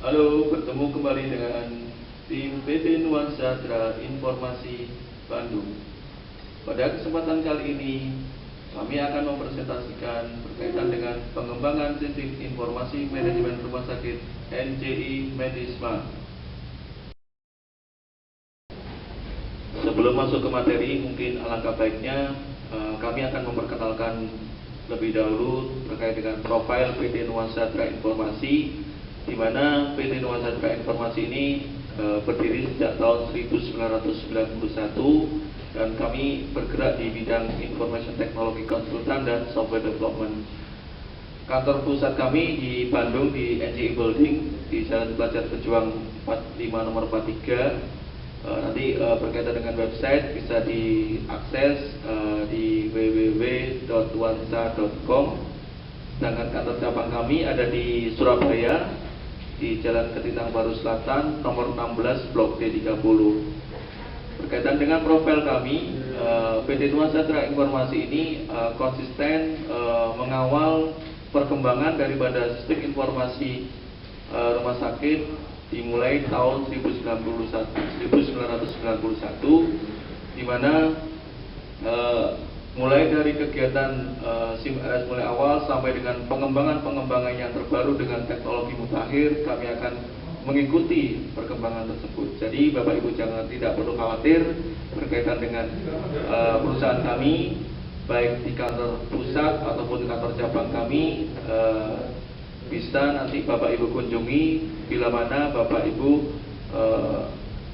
Halo, bertemu kembali dengan tim PT Nuansatra Informasi Bandung. Pada kesempatan kali ini, kami akan mempresentasikan berkaitan dengan pengembangan sistem informasi manajemen rumah sakit NCI Medisma. Sebelum masuk ke materi, mungkin alangkah baiknya kami akan memperkenalkan lebih dahulu terkait dengan profil PT Nuansatra Informasi, di mana PT Nuansatra Informasi ini berdiri sejak tahun 1991 dan kami bergerak di bidang Information Technology Consultant dan Software Development. Kantor pusat kami di Bandung di NCI Building di Jalan Pelajar Pejuang 45 nomor 43. Nanti berkaitan dengan website bisa diakses di www.nuansa.com. Sedangkan kantor cabang kami ada di Surabaya di Jalan Ketintang Baru Selatan nomor 16 Blok D30. Berkaitan dengan profil kami, PT Nuansatra Informasi ini konsisten mengawal perkembangan daripada sistem informasi rumah sakit dimulai tahun 1991, di mana mulai dari kegiatan SIM-RS mulai awal sampai dengan pengembangan yang terbaru dengan teknologi mutakhir, kami akan mengikuti perkembangan tersebut. Jadi Bapak Ibu tidak perlu khawatir berkaitan dengan perusahaan kami, baik di kantor pusat ataupun di kantor cabang kami. Bisa nanti Bapak Ibu kunjungi bila mana Bapak Ibu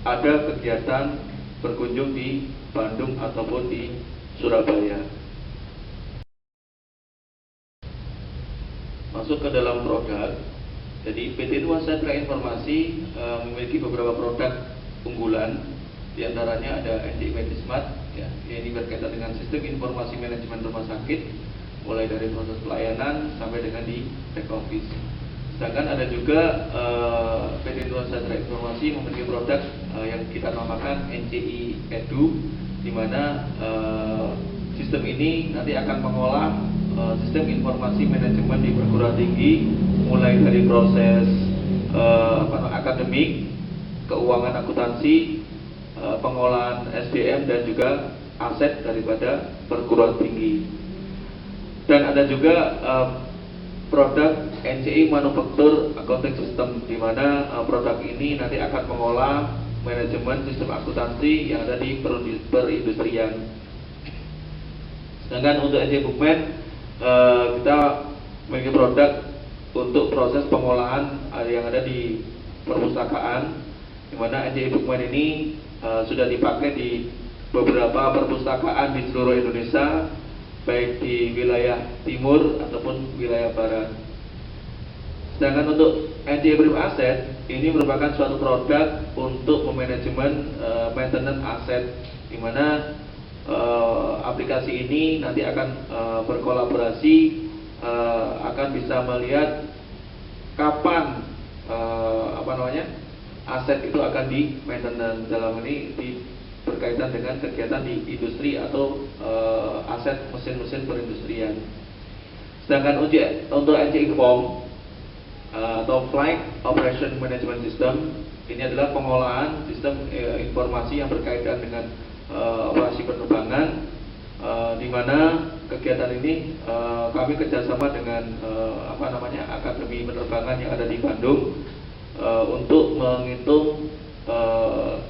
ada kegiatan berkunjung di Bandung ataupun di Surabaya. Masuk ke dalam produk. Jadi PT Nuansatra Informasi memiliki beberapa produk unggulan. Di antaranya ada NCI Medismat, ya, ini berkaitan dengan sistem informasi manajemen rumah sakit, mulai dari proses pelayanan sampai dengan di back office. Sedangkan ada juga PT Nuansatra Informasi memiliki produk yang kita namakan NCI Edu, di mana sistem ini nanti akan mengolah sistem informasi manajemen di perguruan tinggi, mulai dari proses akademik, keuangan akuntansi, pengolahan SDM dan juga aset daripada perguruan tinggi. Dan ada juga produk NCI Manufaktur Accounting System, di mana produk ini nanti akan mengolah manajemen sistem akuntansi yang ada di perindustrian. Sedangkan untuk NCI Bookman, kita memiliki produk untuk proses pengolahan yang ada di perpustakaan, di mana NCI Bookman ini sudah dipakai di beberapa perpustakaan di seluruh Indonesia, baik di wilayah timur ataupun wilayah barat. Sedangkan untuk NCI Brief Asset ini merupakan suatu produk untuk memanajemen maintenance aset, di mana aplikasi ini nanti akan berkolaborasi, akan bisa melihat kapan aset itu akan di maintenance, dalam ini berkaitan dengan kegiatan di industri atau aset mesin-mesin perindustrian. Sedangkan untuk NCI Form atau Flight Operation Management System, ini adalah pengolahan sistem informasi yang berkaitan dengan operasi penerbangan, di mana kegiatan ini kami kerjasama dengan Akademi Penerbangan yang ada di Bandung untuk menghitung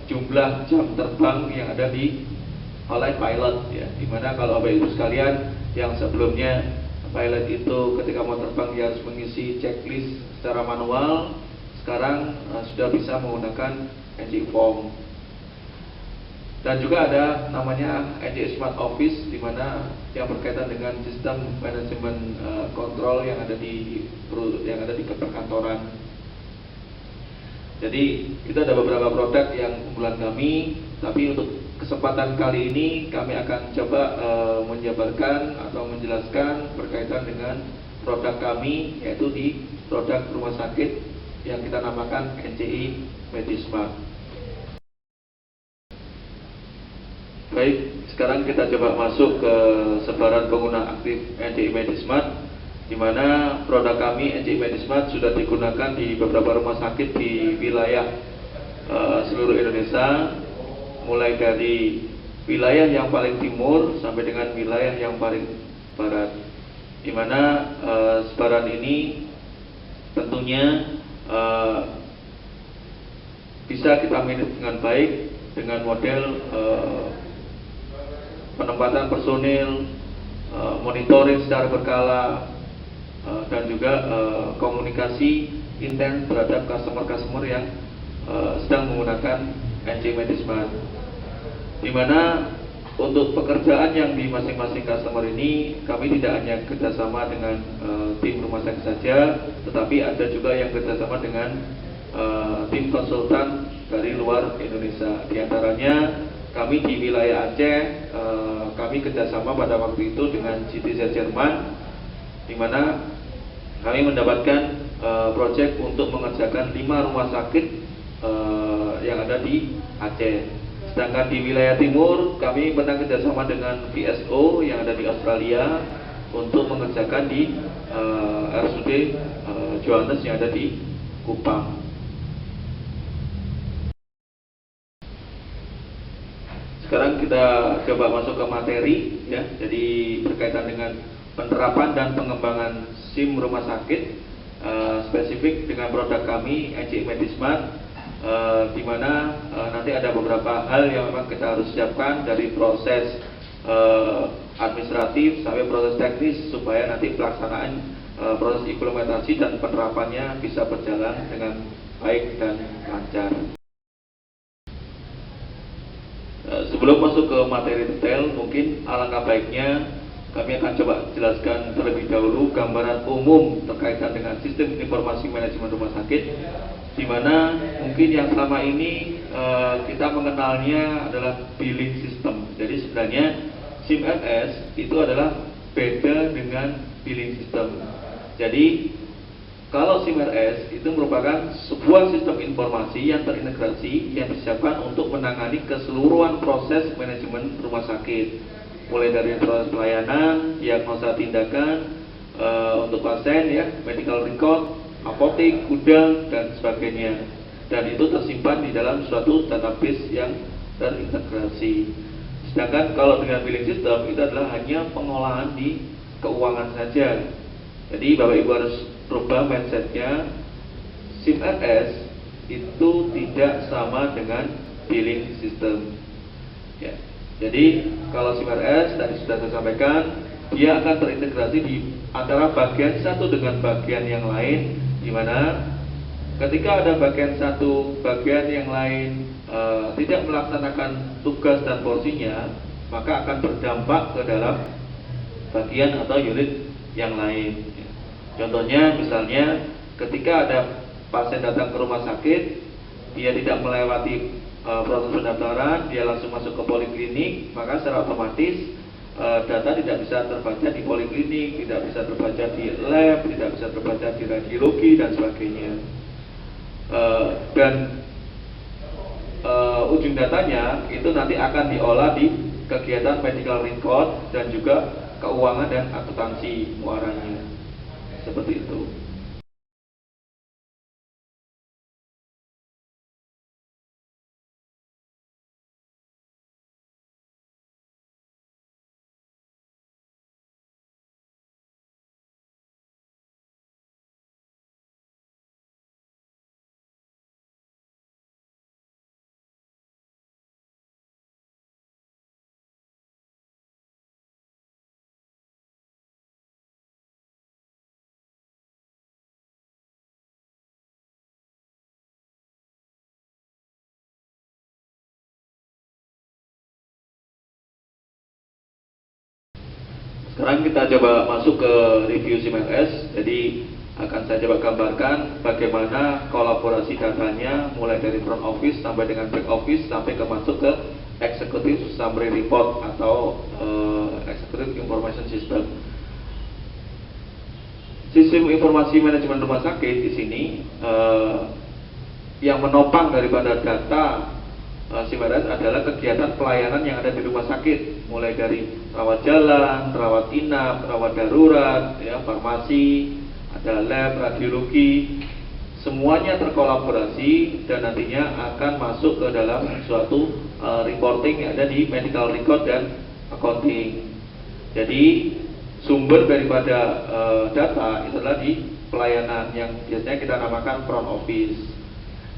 jumlah jam terbang yang ada di oleh pilot, ya, dimana kalau Bapak Ibu sekalian yang sebelumnya pilot itu ketika mau terbang dia harus mengisi checklist secara manual, sekarang sudah bisa menggunakan NCI Form. Dan juga ada namanya NCI Smart Office, di mana yang berkaitan dengan sistem manajemen kontrol yang ada di perkantoran. Jadi kita ada beberapa produk yang unggulan kami, tapi untuk kesempatan kali ini kami akan coba menjabarkan atau menjelaskan berkaitan dengan produk kami, yaitu di produk rumah sakit yang kita namakan NCI Medismart. Baik, sekarang kita coba masuk ke sebaran pengguna aktif NCI Medismart. di mana produk kami NCI Medismart sudah digunakan di beberapa rumah sakit di wilayah seluruh Indonesia, mulai dari wilayah yang paling timur sampai dengan wilayah yang paling barat, di mana sebaran ini tentunya bisa kita manage dengan baik dengan model penempatan personil, monitoring secara berkala, dan juga komunikasi intens terhadap customer yang sedang menggunakan NCI Medismart. Di mana untuk pekerjaan yang di masing-masing customer ini kami tidak hanya kerjasama dengan tim rumah sakit saja, tetapi ada juga yang kerjasama dengan tim konsultan dari luar Indonesia. Di antaranya kami di wilayah Aceh, kami kerjasama pada waktu itu dengan GTZ Jerman, di mana kami mendapatkan proyek untuk mengerjakan 5 rumah sakit yang ada di Aceh. Sedangkan di wilayah timur kami pernah kerjasama dengan VSO yang ada di Australia untuk mengerjakan di RSUD Johannes yang ada di Kupang. Sekarang kita coba masuk ke materi ya. Jadi berkaitan dengan penerapan dan pengembangan SIM rumah sakit, spesifik dengan produk kami NCI Medismart, di mana nanti ada beberapa hal yang memang kita harus siapkan dari proses administratif sampai proses teknis supaya nanti pelaksanaan proses implementasi dan penerapannya bisa berjalan dengan baik dan lancar. Sebelum masuk ke materi detail, mungkin alangkah baiknya kami akan coba jelaskan terlebih dahulu gambaran umum terkaitan dengan sistem informasi manajemen rumah sakit, di mana mungkin yang selama ini kita mengenalnya adalah billing system. Jadi sebenarnya SIM-RS itu adalah beda dengan billing system. Jadi kalau SIM-RS itu merupakan sebuah sistem informasi yang terintegrasi yang disiapkan untuk menangani keseluruhan proses manajemen rumah sakit, mulai dari proses pelayanan, diagnosa tindakan untuk pasien ya, medical record, apotek, gudang dan sebagainya. Dan itu tersimpan di dalam suatu database yang terintegrasi. Sedangkan kalau dengan billing system itu adalah hanya pengolahan di keuangan saja. Jadi Bapak Ibu harus rubah mindsetnya, SIM-RS itu tidak sama dengan billing system ya. Jadi kalau SIM-RS tadi sudah saya sampaikan, dia akan terintegrasi di antara bagian satu dengan bagian yang lain, di mana ketika ada bagian satu, bagian yang lain tidak melaksanakan tugas dan porsinya, maka akan berdampak ke dalam bagian atau unit yang lain. Contohnya misalnya ketika ada pasien datang ke rumah sakit, dia tidak melewati proses pendaftaran, dia langsung masuk ke poliklinik, maka secara otomatis data tidak bisa terbaca di poliklinik, tidak bisa terbaca di lab, tidak bisa terbaca di radiologi dan sebagainya. Dan ujung datanya itu nanti akan diolah di kegiatan medical record dan juga keuangan dan akuntansi muaranya. Seperti itu. Sekarang kita coba masuk ke review SIM-RS. Jadi akan saya coba gambarkan bagaimana kolaborasi datanya mulai dari front office sampai dengan back office sampai ke masuk ke executive summary report atau executive information system. Sistem informasi manajemen rumah sakit di sini yang menopang daripada data SIMRS adalah kegiatan pelayanan yang ada di rumah sakit, mulai dari rawat jalan, rawat inap, rawat darurat, ya, farmasi, ada lab, radiologi, semuanya terkolaborasi dan nantinya akan masuk ke dalam suatu reporting yang ada di medical record dan accounting. Jadi sumber daripada data itu adalah di pelayanan yang biasanya kita namakan front office.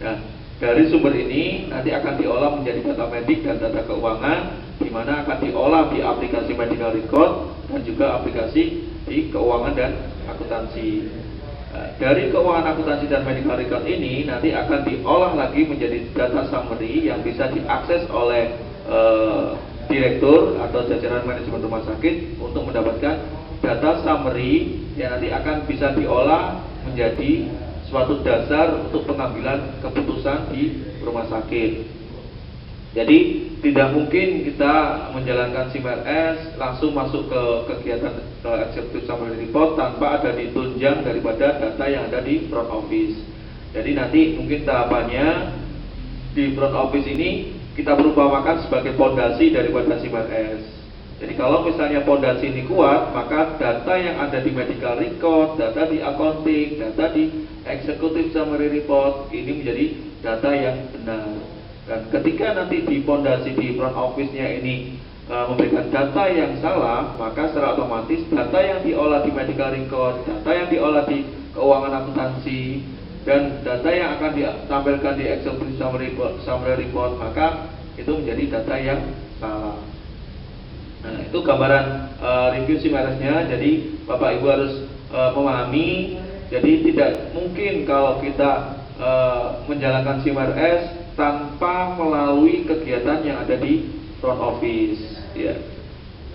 Nah, dari sumber ini nanti akan diolah menjadi data medik dan data keuangan, di mana akan diolah di aplikasi medical record dan juga aplikasi di keuangan dan akuntansi. Dari keuangan, akuntansi dan medical record ini nanti akan diolah lagi menjadi data summary yang bisa diakses oleh direktur atau jajaran manajemen rumah sakit untuk mendapatkan data summary yang nanti akan bisa diolah menjadi suatu dasar untuk pengambilan keputusan di rumah sakit. Jadi tidak mungkin kita menjalankan SIMRS langsung masuk ke kegiatan executive summary report tanpa ada ditunjang daripada data yang ada di front office. Jadi nanti mungkin tahapannya di front office ini kita perumpamakan sebagai fondasi daripada SIMRS. Jadi kalau misalnya fondasi ini kuat, maka data yang ada di medical record, data di accounting, data di executive summary report ini menjadi data yang benar. Dan ketika nanti di fondasi di front office-nya ini memberikan data yang salah, maka secara otomatis data yang diolah di medical record, data yang diolah di keuangan akuntansi, dan data yang akan ditampilkan di executive summary report, maka itu menjadi data yang salah. Nah, itu gambaran review SIMRS-nya. Jadi Bapak Ibu harus memahami. Jadi tidak mungkin kalau kita menjalankan SIMRS tanpa melalui kegiatan yang ada di front office, ya.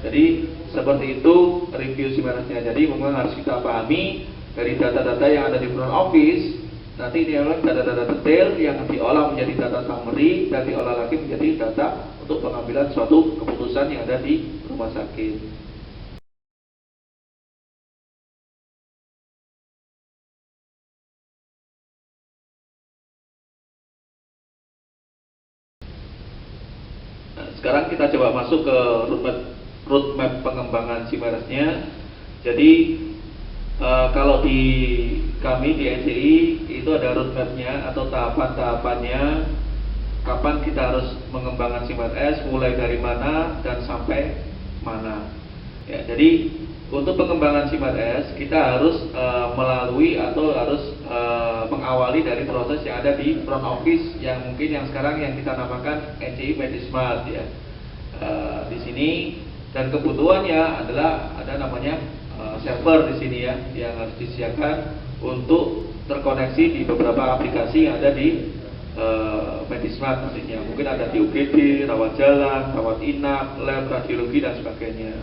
Jadi seperti itu review SIMRS-nya. Jadi memang harus kita pahami dari data-data yang ada di front office. Nanti ini adalah data-data detail yang diolah menjadi data summary dan diolah lagi menjadi data untuk pengambilan suatu keputusan yang ada di rumah sakit. Nah, sekarang kita coba masuk ke roadmap pengembangan SIMRS-nya. Jadi kalau di kami di NCI itu ada roadmap-nya atau tahapan-tahapannya, kapan kita harus mengembangkan SIMRS, mulai dari mana dan sampai mana. Ya, jadi untuk pengembangan SIMRS kita harus melalui atau harus mengawali dari proses yang ada di front office yang mungkin yang sekarang yang kita namakan NCI Medismart, ya. Di sini dan kebutuhannya adalah ada namanya server di sini, ya, yang harus disediakan untuk terkoneksi di beberapa aplikasi yang ada di Medismart nantinya. Mungkin ada di UGD, rawat jalan, rawat inap, lab, radiologi dan sebagainya.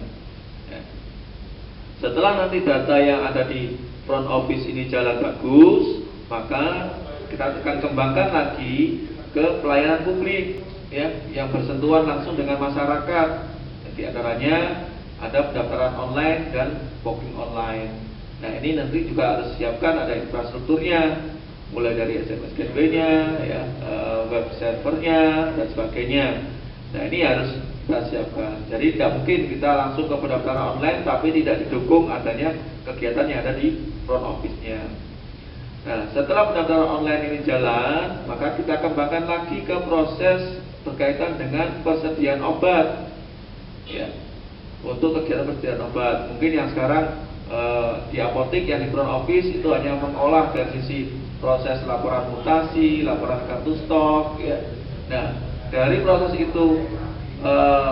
Ya. Setelah nanti data yang ada di front office ini jalan bagus, maka kita akan kembangkan lagi ke pelayanan publik, ya, yang bersentuhan langsung dengan masyarakat. Jadi antaranya ada pendaftaran online dan booking online. Nah, ini nanti juga harus siapkan ada infrastrukturnya, mulai dari SMS gateway-nya, ya, web servernya dan sebagainya. Nah, ini harus kita siapkan. Jadi tidak mungkin kita langsung ke pendaftaran online tapi tidak didukung adanya kegiatan yang ada di front office-nya. Nah, setelah pendaftaran online ini jalan, maka kita kembangkan lagi ke proses berkaitan dengan persediaan obat, ya. Untuk kegiatan persediaan obat, mungkin yang sekarang di apotek yang di front office itu hanya mengolah dari sisi proses laporan mutasi, laporan kartu stok, ya. Nah, dari proses itu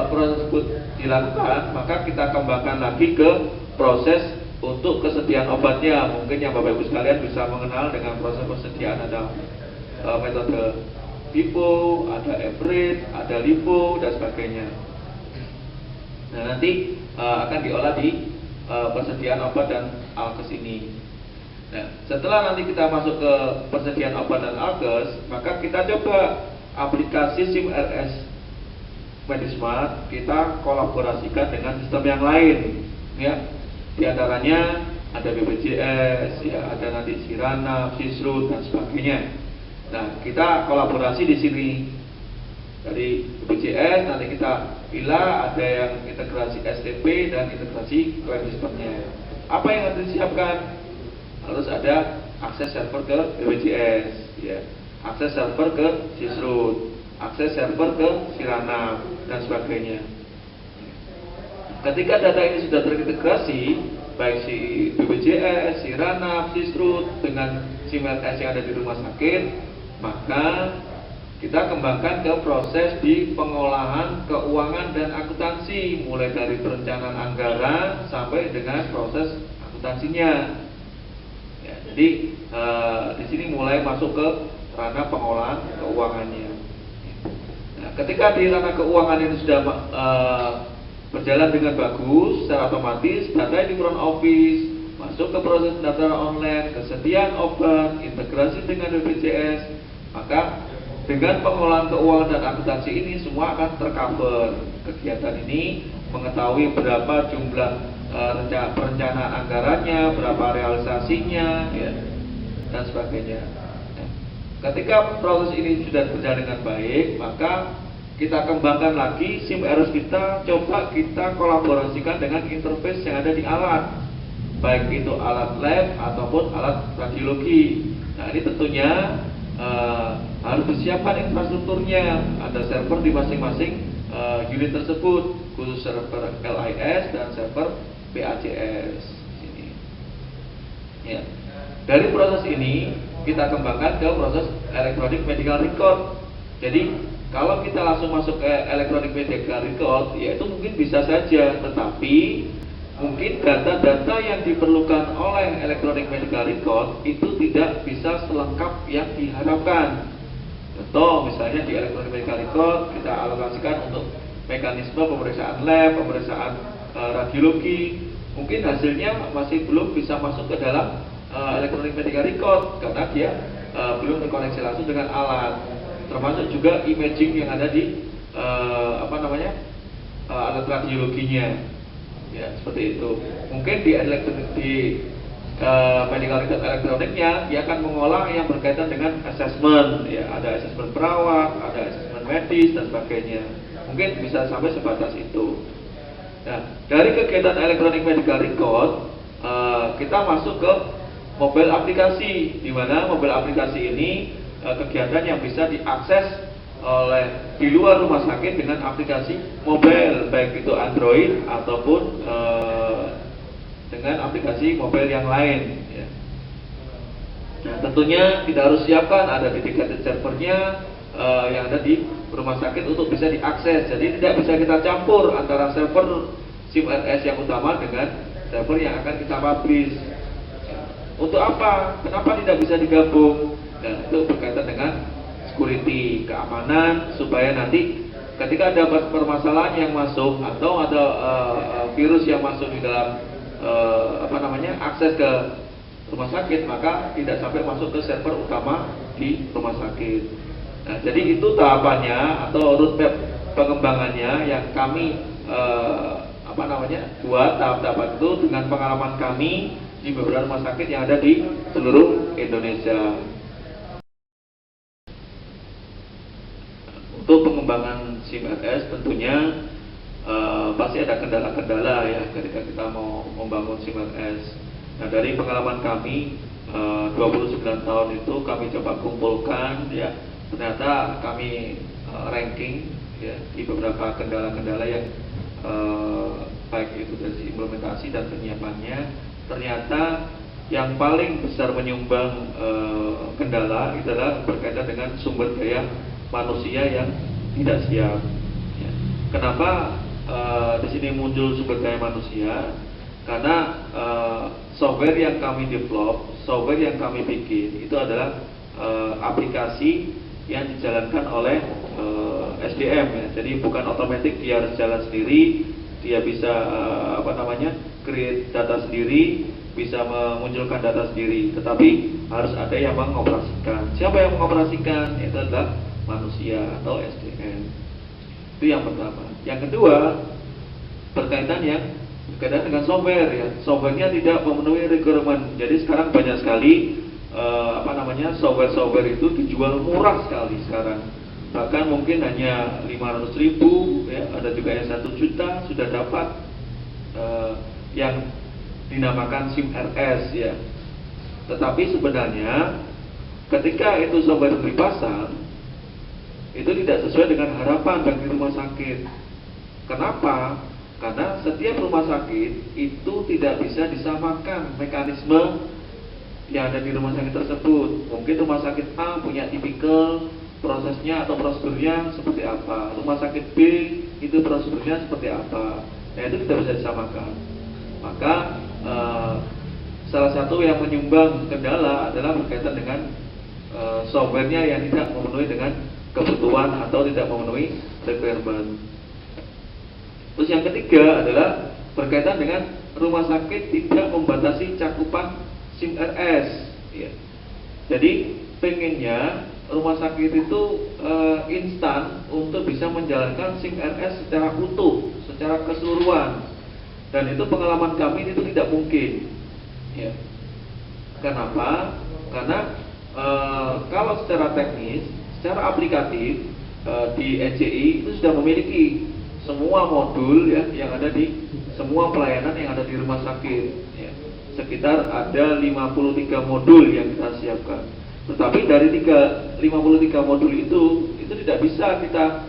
proses tersebut dilakukan, maka kita kembangkan lagi ke proses untuk kesediaan obatnya. Mungkin yang Bapak Ibu sekalian bisa mengenal dengan proses persediaan, ada metode LIFO, ada average, ada LIFO dan sebagainya. Nah, nanti akan diolah di persediaan obat dan alkes ini. Nah, setelah nanti kita masuk ke persediaan obat dan alkes, maka kita coba aplikasi SIMRS Medismart kita kolaborasikan dengan sistem yang lain, ya. Di antaranya ada BPJS, ya, ada nanti Sirana, Sisrut dan sebagainya. Nah, kita kolaborasi di sini. dari BPJS nanti kita pilih ada yang integrasi STP dan integrasi klaim sistemnya. Apa yang harus disiapkan? Harus ada akses server ke BPJS, ya, akses server ke Sisrut, akses server ke Siranap dan sebagainya. Ketika data ini sudah terintegrasi, baik si BPJS, Siranap, Sisrut dengan SIM-RS yang ada di rumah sakit, maka kita kembangkan ke proses di pengolahan keuangan dan akuntansi, mulai dari perencanaan anggaran sampai dengan proses akuntansinya. Ya, jadi di sini mulai masuk ke ranah pengolahan keuangannya. Nah, ketika di ranah keuangan ini sudah berjalan dengan bagus, secara otomatis data di front office masuk ke proses pendaftaran online, kesediaan obat, integrasi dengan BPJS, maka dengan pengolahan keuangan dan akuntansi ini semua akan tercover. Kegiatan ini mengetahui berapa jumlah perencanaan anggarannya, berapa realisasinya, ya, dan sebagainya. Ketika proses ini sudah berjalan dengan baik, maka kita kembangkan lagi SIM-RS kita, coba kita kolaborasikan dengan interface yang ada di alat, baik itu alat lab ataupun alat radiologi. Nah, ini tentunya harus disiapkan infrastrukturnya, ada server di masing-masing unit tersebut, khusus server LIS dan server PACS. Ini. Ya. Dari proses ini kita kembangkan ke proses electronic medical record. Jadi kalau kita langsung masuk ke electronic medical record, ya itu mungkin bisa saja, tetapi mungkin data-data yang diperlukan oleh electronic medical record itu tidak bisa selengkap yang diharapkan. Contoh misalnya di electronic medical record kita alokasikan untuk mekanisme pemeriksaan lab, pemeriksaan radiologi, mungkin hasilnya masih belum bisa masuk ke dalam electronic medical record karena dia belum terkoneksi langsung dengan alat. Termasuk juga imaging yang ada di alat radiologinya. Ya, seperti itu. Mungkin di medical record elektroniknya dia akan mengolah yang berkaitan dengan assessment, ya, ada assessment perawat, ada assessment medis dan sebagainya. Mungkin bisa sampai sebatas itu. Nah, dari kegiatan electronic medical record kita masuk ke mobile aplikasi, di mana mobile aplikasi ini kegiatan yang bisa diakses oleh di luar rumah sakit dengan aplikasi mobile, baik itu Android ataupun dengan aplikasi mobile yang lain, ya. Nah, tentunya kita harus siapkan ada dedicated servernya yang ada di rumah sakit untuk bisa diakses. Jadi tidak bisa kita campur antara server SIM-RS yang utama dengan server yang akan kita publish. Untuk apa? Kenapa tidak bisa digabung? Nah, itu berkaitan dengan security, keamanan, supaya nanti ketika ada permasalahan yang masuk atau ada virus yang masuk di dalam akses ke rumah sakit, maka tidak sampai masuk ke server utama di rumah sakit. Nah, jadi itu tahapannya atau roadmap pengembangannya yang kami buat tahap-tahapan itu dengan pengalaman kami di beberapa rumah sakit yang ada di seluruh Indonesia. Untuk pengembangan SIM-RS tentunya pasti ada kendala-kendala ya ketika kita mau membangun SIM-RS. Nah, dari pengalaman kami 29 tahun itu kami coba kumpulkan, ya, ternyata kami ranking ya di beberapa kendala-kendala yang baik itu dari implementasi dan penyiapannya. Ternyata yang paling besar menyumbang kendala adalah berkaitan dengan sumber daya manusia yang tidak siap. Ya. Kenapa di sini muncul sumber daya manusia? Karena software yang kami develop, software yang kami bikin itu adalah aplikasi yang dijalankan oleh SDM, ya. Jadi bukan otomatis dia harus jalan sendiri, dia bisa create data sendiri, bisa memunculkan data sendiri, tetapi harus ada yang mengoperasikan. Siapa yang mengoperasikan? Itu adalah manusia atau SDM. Itu yang pertama. Yang kedua, berkaitan dengan software, ya. Softwarenya tidak memenuhi requirement. Jadi sekarang banyak sekali software-software itu dijual murah sekali sekarang. bahkan mungkin hanya 500.000 ya, ada juga yang 1 juta sudah dapat yang dinamakan SIM RS ya. Tetapi sebenarnya ketika itu software dipasang, itu tidak sesuai dengan harapan bagi rumah sakit. Kenapa? Karena setiap rumah sakit itu tidak bisa disamakan mekanisme yang ada di rumah sakit tersebut. Mungkin rumah sakit A punya tipikal prosesnya atau prosedurnya seperti apa, rumah sakit B itu prosedurnya seperti apa. Nah, itu tidak bisa disamakan. Maka salah satu yang menyumbang kendala adalah berkaitan dengan softwarenya yang tidak memenuhi dengan kebutuhan atau tidak memenuhi requirement. Terus yang ketiga adalah berkaitan dengan rumah sakit tidak membatasi cakupan SIM RS ya. Jadi pengennya rumah sakit itu instan untuk bisa menjalankan SIM RS secara utuh, secara keseluruhan. Dan itu pengalaman kami itu tidak mungkin ya. Kenapa? Karena kalau secara teknis, secara aplikatif di NCI itu sudah memiliki semua modul ya yang ada di semua pelayanan yang ada di rumah sakit ya. Sekitar ada 53 modul yang kita siapkan. Tetapi dari 53 modul itu tidak bisa kita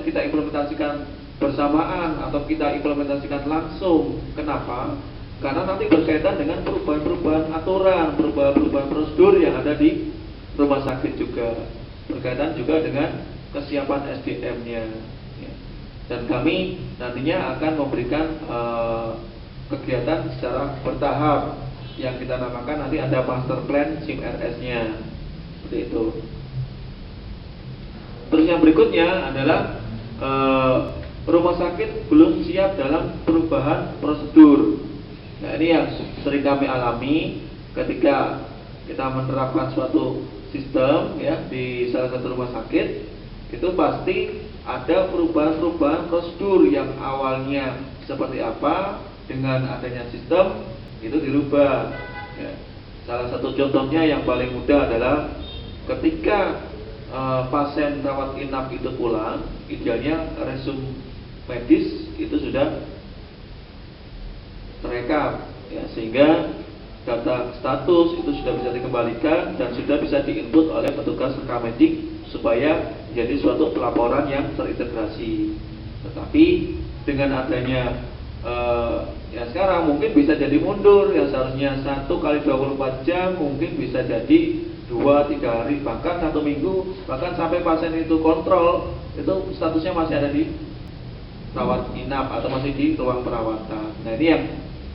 kita implementasikan bersamaan atau kita implementasikan langsung. Kenapa? Karena nanti berkaitan dengan perubahan-perubahan aturan, perubahan-perubahan prosedur yang ada di rumah sakit juga, berkaitan juga dengan kesiapan SDM-nya. Ya. Dan kami nantinya akan memberikan kegiatan secara bertahap yang kita namakan nanti ada master plan SIM RS-nya, seperti itu. Terus yang berikutnya adalah rumah sakit belum siap dalam perubahan prosedur. Nah, ini yang sering kami alami ketika kita menerapkan suatu sistem ya di salah satu rumah sakit, itu pasti ada perubahan-perubahan prosedur yang awalnya seperti apa, dengan adanya sistem itu dirubah ya. Salah satu contohnya yang paling mudah adalah ketika pasien rawat inap itu pulang, idealnya resume medis itu sudah terekam ya, sehingga data status itu sudah bisa dikembalikan dan sudah bisa diinput oleh petugas rekamedik supaya jadi suatu pelaporan yang terintegrasi. Tetapi dengan adanya ya sekarang mungkin bisa jadi mundur, yang seharusnya 1 kali 24 jam mungkin bisa jadi 2-3 hari, bahkan 1 minggu, bahkan sampai pasien itu kontrol itu statusnya masih ada di rawat inap atau masih di ruang perawatan. Nah, ini yang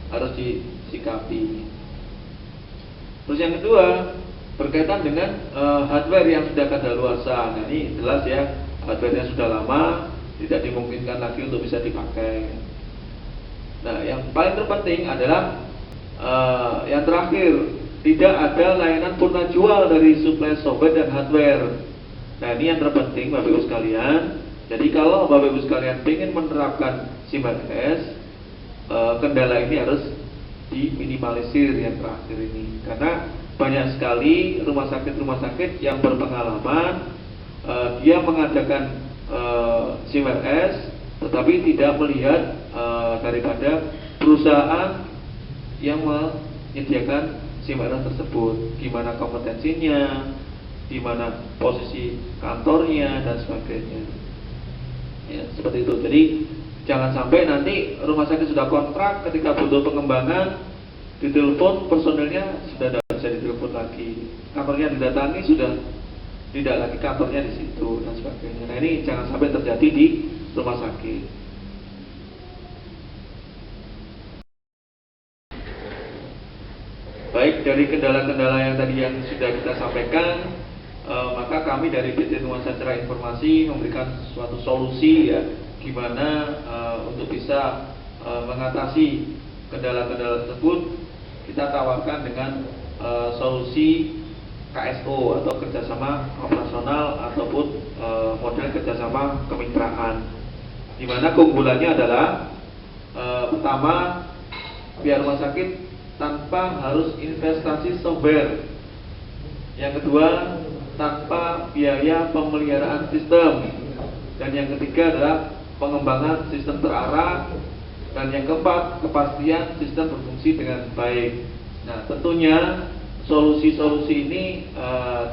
harus disikapi. Terus yang kedua berkaitan dengan hardware yang sudah kadaluarsa. Nah, ini jelas ya, hardware-nya sudah lama, tidak dimungkinkan lagi untuk bisa dipakai. Nah, yang paling terpenting adalah yang terakhir, tidak ada layanan purna jual dari suplai software dan hardware. Nah, ini yang terpenting Bapak Ibu sekalian. Jadi kalau Bapak Ibu sekalian ingin menerapkan SIM RS, kendala ini harus diminimalisir yang terakhir ini, karena banyak sekali rumah sakit yang berpengalaman dia mengadakan SIM RS tetapi tidak melihat daripada perusahaan yang menyediakan SIM RS tersebut, gimana kompetensinya, di mana posisi kantornya dan sebagainya. Ya, seperti itu. Jadi jangan sampai nanti rumah sakit sudah kontrak, ketika butuh pengembangan ditelepon personelnya sudah tidak bisa ditelepon lagi, kantornya didatangi sudah tidak lagi kantornya di situ dan sebagainya. Nah, ini jangan sampai terjadi di rumah sakit. Baik, dari kendala-kendala yang tadi yang sudah kita sampaikan, maka kami dari PT Nuansa Cerah Informasi memberikan suatu solusi ya, gimana untuk bisa mengatasi kendala-kendala tersebut. Kita tawarkan dengan solusi KSO atau kerjasama operasional ataupun model kerjasama kemitraan, di mana keunggulannya adalah pertama, biar rumah sakit tanpa harus investasi software. Yang kedua, tanpa biaya pemeliharaan sistem. Dan yang ketiga adalah pengembangan sistem terarah. Dan yang keempat, kepastian sistem berfungsi dengan baik. Nah, tentunya solusi-solusi ini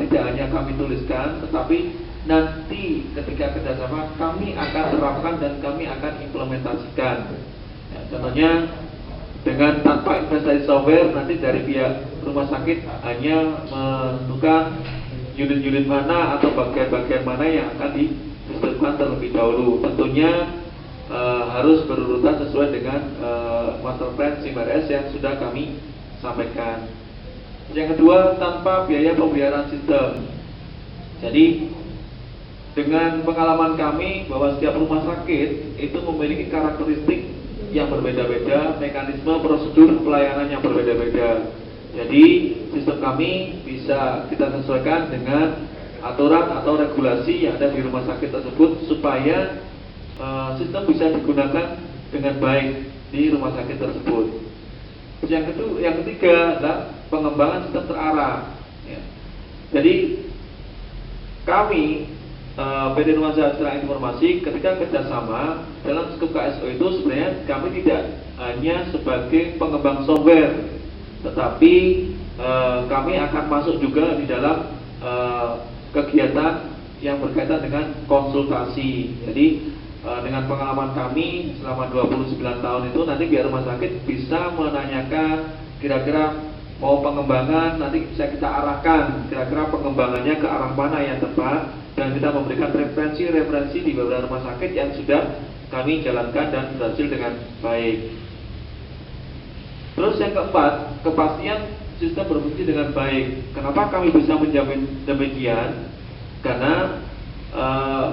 tidak hanya kami tuliskan, tetapi nanti ketika kerjasama kami akan terapkan dan kami akan implementasikan. Ya, contohnya dengan tanpa investasi software, nanti dari pihak rumah sakit hanya menentukan unit-unit mana atau bagian-bagian mana yang akan disistemkan terlebih dahulu. Tentunya harus berurutan sesuai dengan master plan SIMRS yang sudah kami sampaikan. Yang kedua, tanpa biaya pemeliharaan sistem. Jadi dengan pengalaman kami bahwa setiap rumah sakit itu memiliki karakteristik yang berbeda-beda, mekanisme prosedur pelayanan yang berbeda-beda. Jadi sistem kami bisa kita sesuaikan dengan aturan atau regulasi yang ada di rumah sakit tersebut supaya sistem bisa digunakan dengan baik di rumah sakit tersebut. Yang ketiga adalah pengembangan sistem terarah. Ya. Jadi kami PT Nuansa Secara Informasi ketika kerjasama dalam skup KSO itu sebenarnya kami tidak hanya sebagai pengembang software, tetapi kami akan masuk juga di dalam kegiatan yang berkaitan dengan konsultasi. Jadi dengan pengalaman kami selama 29 tahun itu, nanti biar rumah sakit bisa menanyakan kira-kira mau pengembangan, nanti bisa kita arahkan kira-kira pengembangannya ke arah mana yang tepat, dan kita memberikan referensi di beberapa rumah sakit yang sudah kami jalankan dan berhasil dengan baik. Terus yang keempat, kepastian sistem berfungsi dengan baik. Kenapa kami bisa menjamin demikian? Karena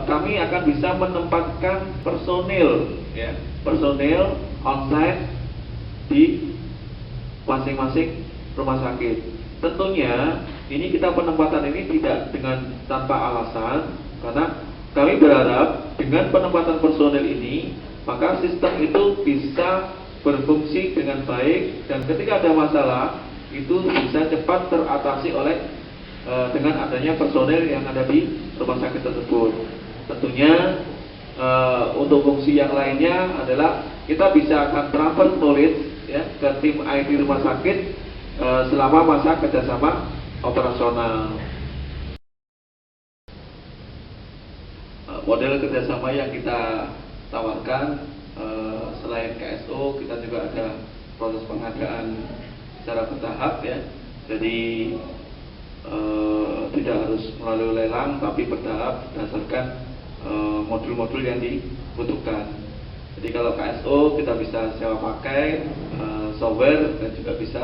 kami akan bisa menempatkan personil, ya, personil onsite di masing-masing rumah sakit. Tentunya ini kita penempatan ini tidak dengan tanpa alasan, karena kami berharap dengan penempatan personil ini maka sistem itu bisa berfungsi dengan baik, dan ketika ada masalah itu bisa cepat teratasi oleh dengan adanya personel yang ada di rumah sakit tersebut. Tentunya untuk fungsi yang lainnya adalah kita bisa akan transfer knowledge, ya, ke tim IT rumah sakit selama masa kerjasama operasional. Model kerjasama yang kita tawarkan selain KSO, kita juga ada proses pengadaan secara bertahap, ya. Jadi tidak harus melalui lelang, tapi bertahap berdasarkan modul-modul yang dibutuhkan. Jadi kalau KSO kita bisa sewa pakai software dan juga bisa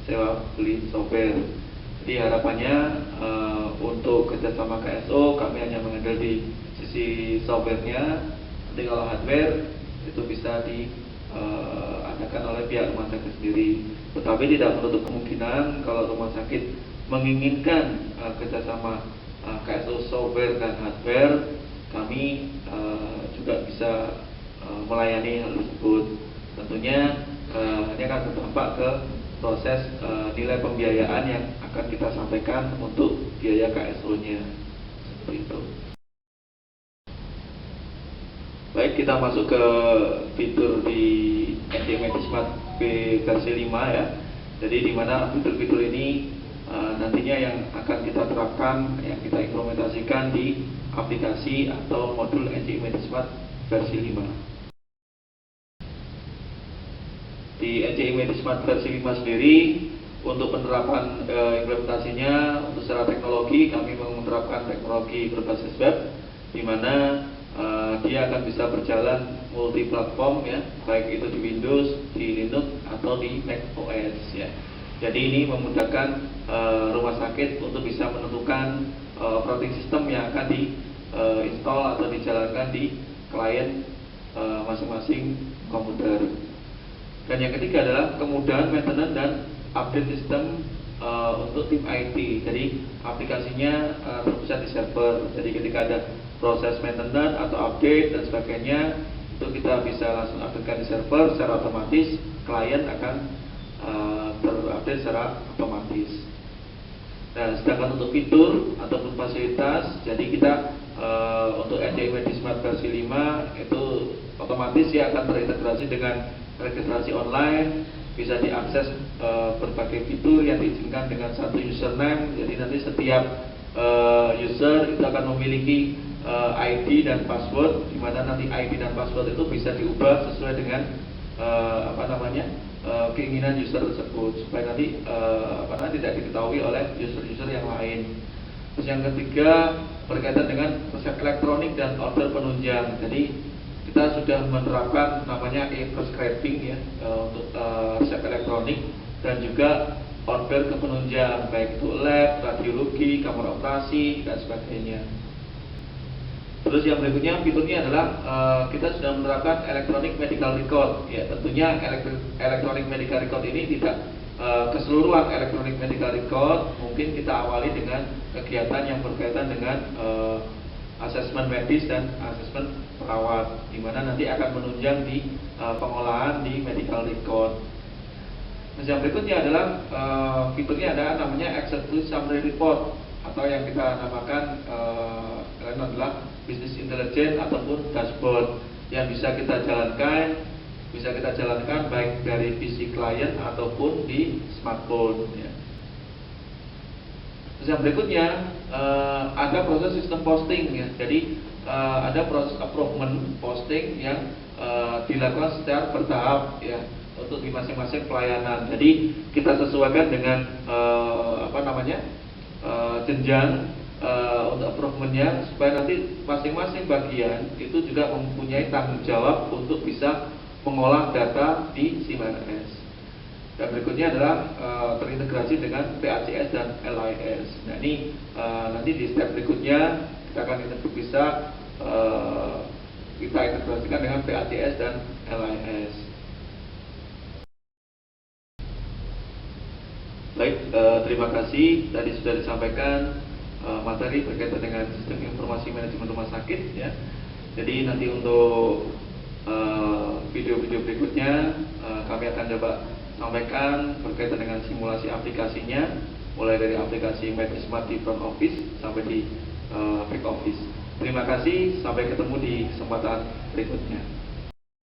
sewa beli software. Jadi harapannya untuk kerjasama KSO kami hanya menghandle di sisi softwarenya. Nanti kalau hardware itu bisa diadakan oleh pihak rumah sakit sendiri. Tetapi tidak menutup kemungkinan kalau rumah sakit menginginkan kerjasama KSO software dan hardware, kami juga bisa melayani hal tersebut. Tentunya ini akan berdampak ke proses nilai pembiayaan yang akan kita sampaikan untuk biaya KSO-nya. Seperti itu. Baik, kita masuk ke fitur di NCI Medismart versi 5, ya. Jadi di mana fitur-fitur ini nantinya yang akan kita terapkan, yang kita implementasikan di aplikasi atau modul NCI Medismart versi 5. Di NCI Medismart versi 5 sendiri, untuk penerapan implementasinya untuk secara teknologi, kami menerapkan teknologi berbasis web, di mana dia akan bisa berjalan multi platform, ya, baik itu di Windows, di Linux atau di Mac OS, ya. Jadi ini memudahkan rumah sakit untuk bisa menentukan operating system yang akan diinstal atau dijalankan di klien masing-masing komputer. Dan yang ketiga adalah kemudahan maintenance dan update sistem untuk tim IT. Jadi aplikasinya terpusat di server. Jadi ketika ada proses maintenance atau update dan sebagainya, itu kita bisa langsung updatekan di server secara otomatis. Klien akan terupdate secara otomatis. Nah, sedangkan untuk fitur ataupun fasilitas, jadi kita untuk NCI Medismart versi 5 itu otomatis ya akan terintegrasi dengan registrasi online, bisa diakses berbagai fitur yang diizinkan dengan satu username. Jadi nanti setiap user itu akan memiliki ID dan password, di mana nanti ID dan password itu bisa diubah sesuai dengan keinginan user tersebut, supaya nanti tidak diketahui oleh user-user yang lain. Terus yang ketiga berkaitan dengan resep elektronik dan order penunjang. Jadi kita sudah menerapkan namanya e-prescribing ya untuk resep elektronik dan juga order ke penunjang, baik itu lab, radiologi, kamar operasi dan sebagainya. Terus yang berikutnya fiturnya adalah kita sudah menerapkan electronic medical record. Ya, tentunya electronic medical record ini tidak keseluruhan electronic medical record. Mungkin kita awali dengan kegiatan yang berkaitan dengan asesmen medis dan asesmen perawat, di mana nanti akan menunjang di pengolahan di medical record. Nah, yang berikutnya adalah fiturnya ada namanya executive summary report, atau yang kita namakan adalah business intelligence ataupun dashboard yang bisa kita jalankan baik dari PC klien ataupun di smartphone ya. Terus yang berikutnya ada proses sistem posting ya. Jadi ada proses approvement posting yang dilakukan secara bertahap ya untuk di masing-masing pelayanan. Jadi kita sesuaikan dengan jenjang untuk approval-nya, supaya nanti masing-masing bagian itu juga mempunyai tanggung jawab untuk bisa mengolah data di SIM-NS. Dan berikutnya adalah terintegrasi dengan PACS dan LIS. Nah ini nanti di step berikutnya kita akan bisa kita integrasikan dengan PACS dan LIS. Baik, terima kasih. Tadi sudah disampaikan materi berkaitan dengan sistem informasi manajemen rumah sakit ya. Jadi nanti untuk video-video berikutnya kami akan coba sampaikan berkaitan dengan simulasi aplikasinya, mulai dari aplikasi Medismart di front office sampai di back office. Terima kasih, sampai ketemu di kesempatan berikutnya.